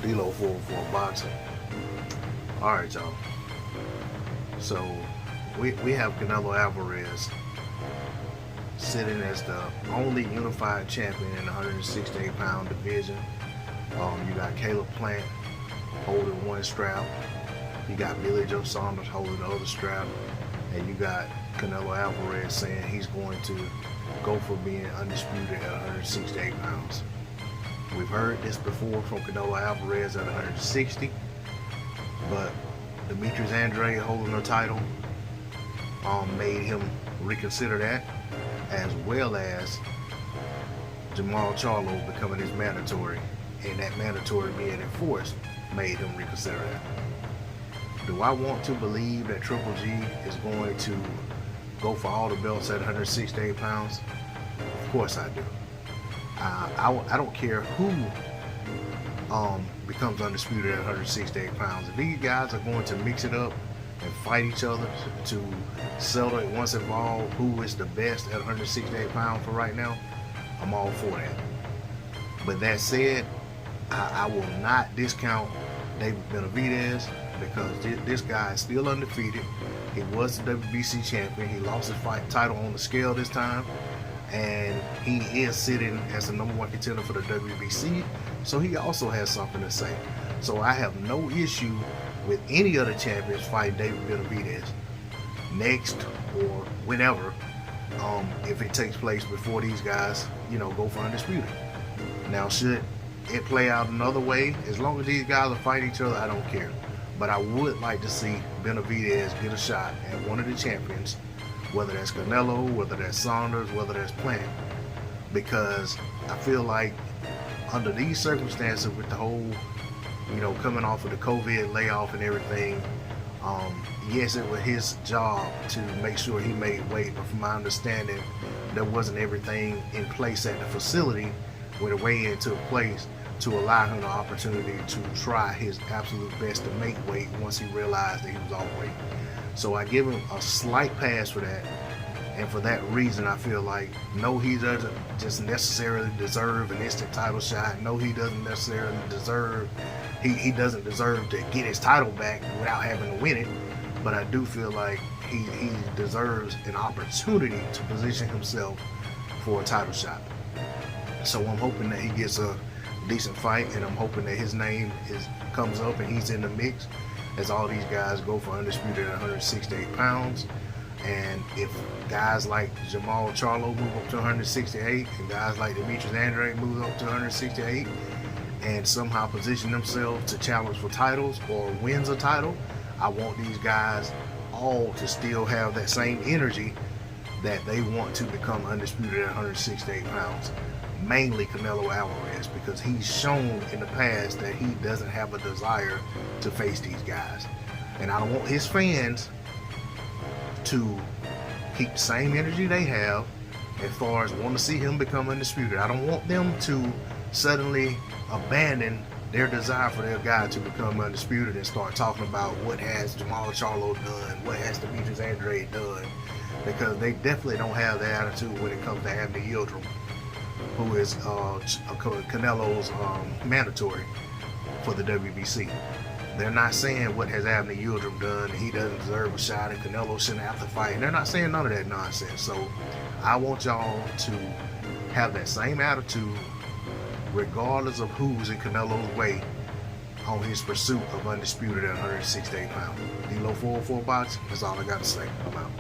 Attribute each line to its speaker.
Speaker 1: D-Lo for boxing. All right, y'all. So we have Canelo Alvarez sitting as the only unified champion in the 168-pound division. You got Caleb Plant holding one strap. You got Billy Joe Saunders holding the other strap. And you got Canelo Alvarez saying he's going to go for being undisputed at 168 pounds. We've heard this before from Canelo Alvarez at 160, but Demetrius Andrade holding the title made him reconsider that, as well as Jamal Charlo becoming his mandatory, and that mandatory being enforced made him reconsider that. Do I want to believe that Triple G is going to go for all the belts at 168 pounds? Of course I do. I don't care who becomes undisputed at 168 pounds. If these guys are going to mix it up and fight each other to settle it once and for all who is the best at 168 pounds for right now, I'm all for that. But that said, I will not discount David Benavidez, because this guy is still undefeated. He was the WBC champion. He lost his fight title on the scale this time, and he is sitting as the #1 contender for the WBC, so he also has something to say. So I have no issue with any other champions fighting David Benavidez next or whenever, if it takes place before these guys, go for undisputed. Now, should it play out another way, as long as these guys are fighting each other, I don't care. But I would like to see Benavidez get a shot at one of the champions, whether that's Canelo, whether that's Saunders, whether that's Plant, because I feel like under these circumstances, with the whole, coming off of the COVID layoff and everything, yes, it was his job to make sure he made weight, but from my understanding, there wasn't everything in place at the facility when the weigh-in took place to allow him the opportunity to try his absolute best to make weight once he realized that he was off weight. So I give him a slight pass for that, and for that reason I feel like, no, he doesn't just necessarily deserve an instant title shot. No, he doesn't necessarily deserve, he doesn't deserve to get his title back without having to win it, but I do feel like he deserves an opportunity to position himself for a title shot. So I'm hoping that he gets a decent fight, and I'm hoping that his name comes up and he's in the mix as all these guys go for undisputed at 168 pounds. And if guys like Jamal Charlo move up to 168 and guys like Demetrius Andrade move up to 168 and somehow position themselves to challenge for titles or wins a title, I want these guys all to still have that same energy that they want to become undisputed at 168 pounds. Mainly Canelo Alvarez, because he's shown in the past that he doesn't have a desire to face these guys. And I don't want his fans to keep the same energy they have as far as wanting to see him become undisputed. I don't want them to suddenly abandon their desire for their guy to become undisputed and start talking about what has Jamal Charlo done, what has Demetrius Andrade done, because they definitely don't have the attitude when it comes to Abner Yildirim, who is Canelo's mandatory for the WBC. They're not saying what has Abner Yildirim done and he doesn't deserve a shot and Canelo shouldn't have to fight. And they're not saying none of that nonsense. So I want y'all to have that same attitude regardless of who's in Canelo's way on his pursuit of undisputed at 168 pounds. D-Lo 404 boxing, that's all I got to say. I'm out.